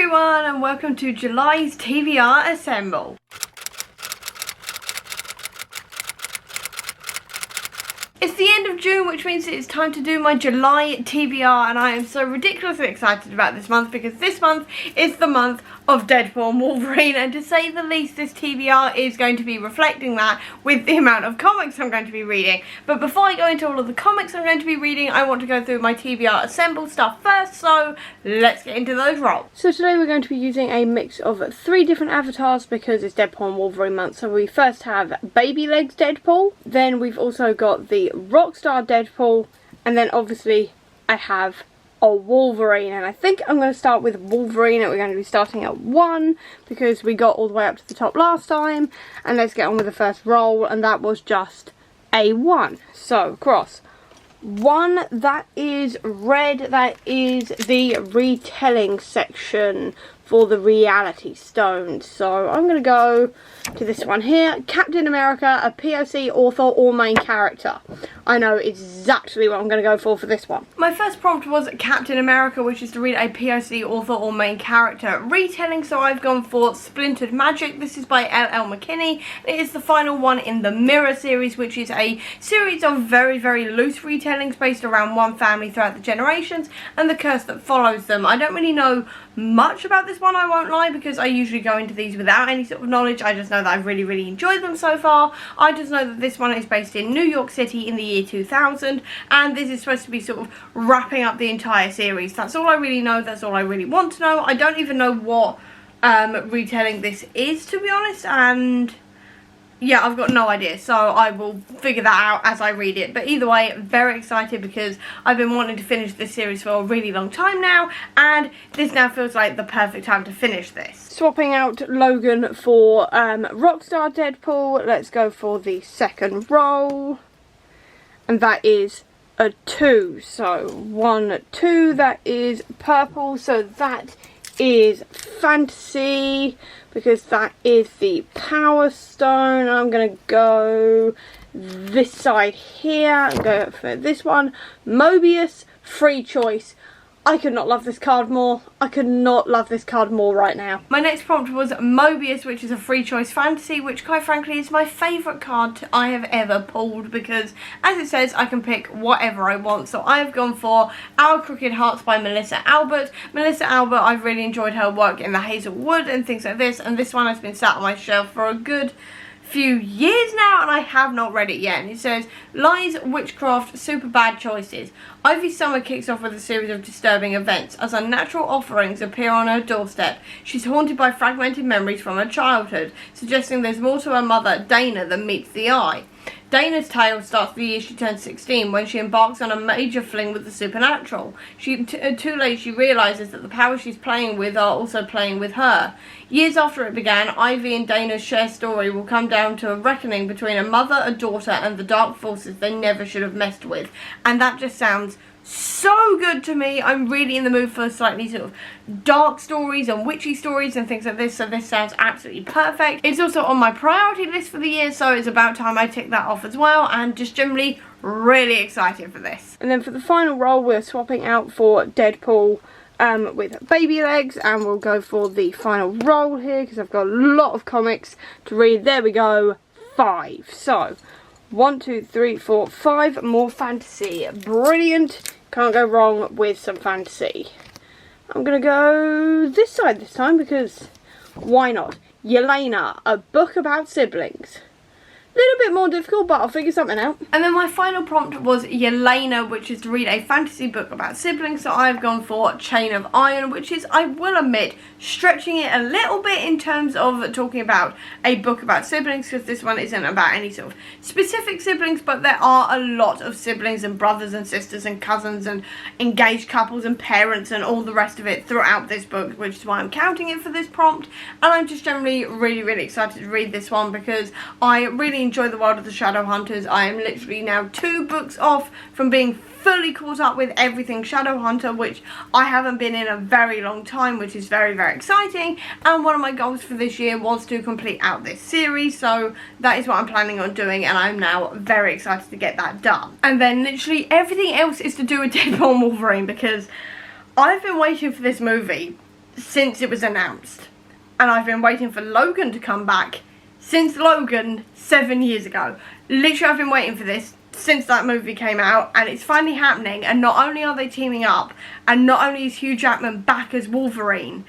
everyone and welcome to July's TBR Assemble. It's the end of June, which means it's time to do my July TBR, and I am so ridiculously excited about this month because this month is the month of Deadpool and Wolverine, and to say the least, this TBR is going to be reflecting that with the amount of comics I'm going to be reading. But before I go into all of the comics I'm going to be reading, I want to go through my TBR Assemble stuff first, so let's get into those rolls. So today we're going to be using a mix of 3 different avatars because it's Deadpool and Wolverine month. So we first have Baby Legs Deadpool, then we've also got the Rockstar Deadpool, and then obviously I have a Wolverine, and I think I'm going to start with Wolverine, and we're going to be starting at 1 because we got all the way up to the top last time. And let's get on with the first roll, and that was just a 1. So cross 1, that is red, that is the retelling section for the Reality Stones. So I'm going to go to this one here, Captain America, a POC, author or main character. I know exactly what I'm going to go for this one. My first prompt was Captain America, which is to read a POC, author or main character retelling, so I've gone for Splintered Magic. This is by L.L. McKinney. It is the final one in the Mirror series, which is a series of very, very loose retellings based around one family throughout the generations and the curse that follows them. I don't really know much about this one, I won't lie, because I usually go into these without any sort of knowledge. I just know that I've really enjoyed them so far. I just know that this one is based in New York City in the year 2000, and this is supposed to be sort of wrapping up the entire series. That's all I really know, that's all I really want to know. I don't even know what retelling this is, to be honest, and yeah, I've got no idea, so I will figure that out as I read it. But either way, very excited because I've been wanting to finish this series for a really long time now, and this now feels like the perfect time to finish this. Swapping out Logan for Rockstar Deadpool, let's go for the second roll, and that is a 2. So 1, 2, that is purple, so that is fantasy because that is the Power Stone. I'm going to go this side here and go for this one. Mobius, free choice. I could not love this card more. I could not love this card more right now. My next prompt was Mobius, which is a free choice fantasy, which quite frankly is my favourite card I have ever pulled because, as it says, I can pick whatever I want. So I have gone for Our Crooked Hearts by Melissa Albert. Melissa Albert, I've really enjoyed her work in the Hazelwood and things like this, and this one has been sat on my shelf for a good few years now and I have not read it yet. And it says, lies, witchcraft, super bad choices. Ivy Summer kicks off with a series of disturbing events. As unnatural offerings appear on her doorstep, she's haunted by fragmented memories from her childhood, suggesting there's more to her mother, Dana, than meets the eye. Dana's tale starts the year she turns 16 when she embarks on a major fling with the supernatural. Too late she realises that the powers she's playing with are also playing with her. Years after it began, Ivy and Dana's shared story will come down to a reckoning between a mother, a daughter and the dark forces they never should have messed with. And that just sounds so good to me. I'm really in the mood for slightly sort of dark stories and witchy stories and things like this, so this sounds absolutely perfect. It's also on my priority list for the year, so it's about time I tick that off as well, and just generally really excited for this. And then for the final roll, we're swapping out for Deadpool with Baby Legs, and we'll go for the final roll here because I've got a lot of comics to read. There we go, 5. So 1, 2, 3, 4, 5 more fantasy. Brilliant. Can't go wrong with some fantasy. I'm going to go this side this time because why not? Yelena, a book about siblings. Little bit more difficult, but I'll figure something out. And then my final prompt was Yelena, which is to read a fantasy book about siblings. So I've gone for Chain of Iron, which is, I will admit, stretching it a little bit in terms of talking about a book about siblings, because this one isn't about any sort of specific siblings, but there are a lot of siblings and brothers and sisters and cousins and engaged couples and parents and all the rest of it throughout this book, which is why I'm counting it for this prompt. And I'm just generally really excited to read this one because I really enjoy the world of the Shadowhunters. I am literally now 2 books off from being fully caught up with everything Shadowhunter, which I haven't been in a very long time, which is very exciting. And one of my goals for this year was to complete out this series, so that is what I'm planning on doing, and I'm now very excited to get that done. And then literally everything else is to do with Deadpool and Wolverine because I've been waiting for this movie since it was announced. And I've been waiting for Logan to come back since Logan 7 years ago. Literally, I've been waiting for this since that movie came out, and it's finally happening. And not only are they teaming up, and not only is Hugh Jackman back as Wolverine,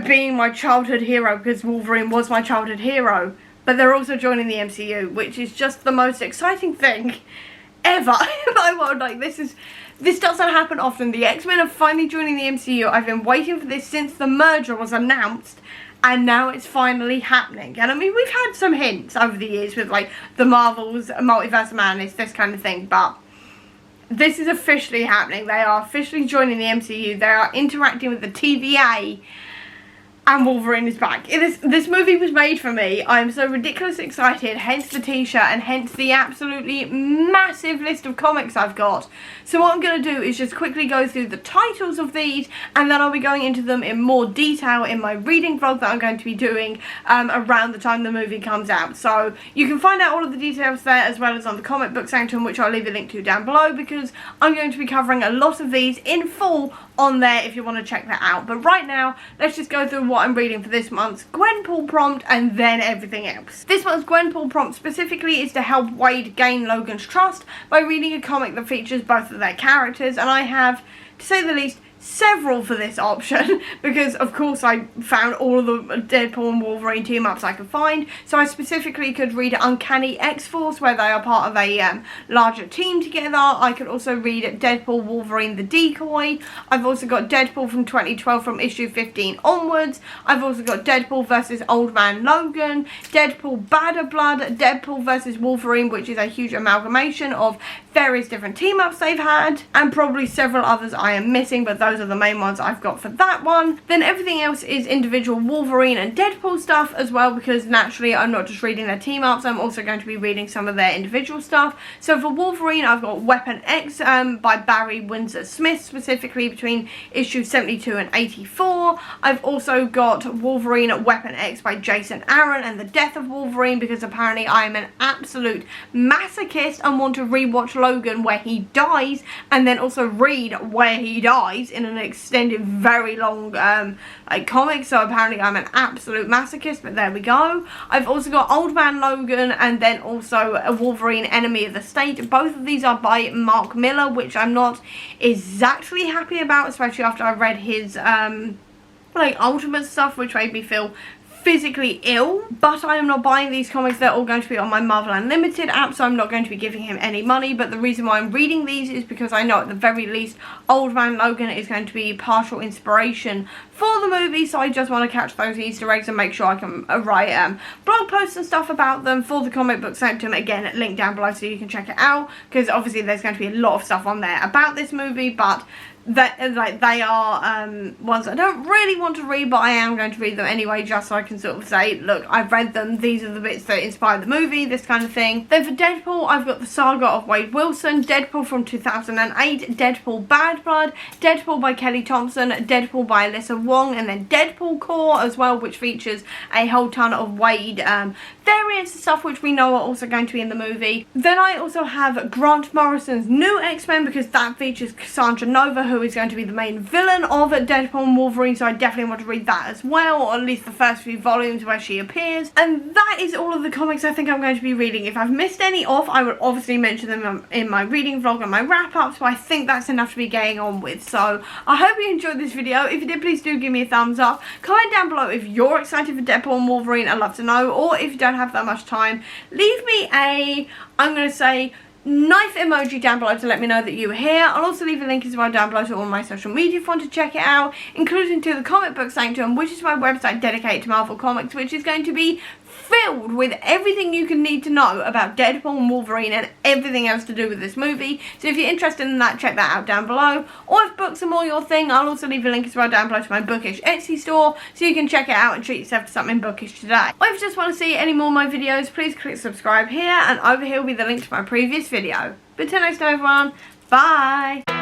being my childhood hero, because Wolverine was my childhood hero, but they're also joining the MCU, which is just the most exciting thing ever in my world. Like, this doesn't happen often. The X-Men are finally joining the MCU. I've been waiting for this since the merger was announced, and now it's finally happening. And I mean, we've had some hints over the years with like the Marvels, Multiverse of Madness, this kind of thing, but this is officially happening. They are officially joining the MCU. They are interacting with the TBR, and Wolverine is back. This movie was made for me. I'm so ridiculously excited, hence the t-shirt and hence the absolutely massive list of comics I've got. So what I'm going to do is just quickly go through the titles of these, and then I'll be going into them in more detail in my reading vlog that I'm going to be doing around the time the movie comes out. So you can find out all of the details there, as well as on the comic book sanctum, which I'll leave a link to down below, because I'm going to be covering a lot of these in full on there if you want to check that out. But right now, let's just go through what I'm reading for this month's Gwenpool prompt and then everything else. This month's Gwenpool prompt specifically is to help Wade gain Logan's trust by reading a comic that features both of their characters, and I have, to say the least, several for this option because of course I found all of the Deadpool and Wolverine team ups I could find. So I specifically could read Uncanny X-Force, where they are part of a larger team together. I could also read Deadpool, Wolverine, the Decoy. I've also got Deadpool from 2012 from issue 15 onwards. I've also got Deadpool versus Old Man Logan, Deadpool Badder Blood, Deadpool versus Wolverine, which is a huge amalgamation of various different team ups they've had, and probably several others I am missing, but those are the main ones I've got for that one. Then everything else is individual Wolverine and Deadpool stuff as well, because naturally I'm not just reading their team ups, I'm also going to be reading some of their individual stuff. So for Wolverine, I've got Weapon X by Barry Windsor Smith, specifically between issues 72 and 84. I've also got Wolverine Weapon X by Jason Aaron and the Death of Wolverine, because apparently I am an absolute masochist and want to rewatch Logan where he dies, and then also read where he dies in an extended, very long like comic. So apparently I'm an absolute masochist, but there we go. I've also got Old Man Logan and then also a Wolverine Enemy of the State. Both of these are by Mark Miller, which I'm not exactly happy about, especially after I read his like Ultimate stuff, which made me feel physically ill. But I am not buying these comics. They're all going to be on my Marvel Unlimited app, so I'm not going to be giving him any money. But the reason why I'm reading these is because I know at the very least Old Man Logan is going to be partial inspiration for the movie, so I just want to catch those Easter eggs and make sure I can write blog posts and stuff about them for the comic book sanctum. Again, link down below so you can check it out, because obviously there's going to be a lot of stuff on there about this movie, but that they are ones I don't really want to read, but I am going to read them anyway, just so I can sort of say, look, I've read them, these are the bits that inspired the movie, this kind of thing. Then for Deadpool, I've got the Saga of Wade Wilson, Deadpool from 2008, Deadpool Bad Blood, Deadpool by Kelly Thompson, Deadpool by Alyssa Wong, and then Deadpool Core as well, which features a whole ton of Wade variants and stuff which we know are also going to be in the movie. Then I also have Grant Morrison's New X-Men, because that features Cassandra Nova, who is going to be the main villain of Deadpool and Wolverine, so I definitely want to read that as well, or at least the first few volumes where she appears. And that is all of the comics I think I'm going to be reading. If I've missed any off, I would obviously mention them in my reading vlog and my wrap-up, so I think that's enough to be getting on with. So I hope you enjoyed this video. If you did, please do give me a thumbs up. Comment down below if you're excited for Deadpool and Wolverine, I'd love to know, or if you don't have that much time, leave me a, I'm going to say, knife emoji down below to let me know that you were here. I'll also leave a link as well down below to all my social media if you want to check it out, including to the comic book sanctum, which is my website dedicated to Marvel Comics, which is going to be filled with everything you can need to know about Deadpool and Wolverine and everything else to do with this movie. So if you're interested in that, check that out down below. Or if books are more your thing, I'll also leave a link as well down below to my Bookish Etsy store, so you can check it out and treat yourself to something bookish today. Or if you just want to see any more of my videos, please click subscribe here, and over here will be the link to my previous video. But till next time everyone, bye!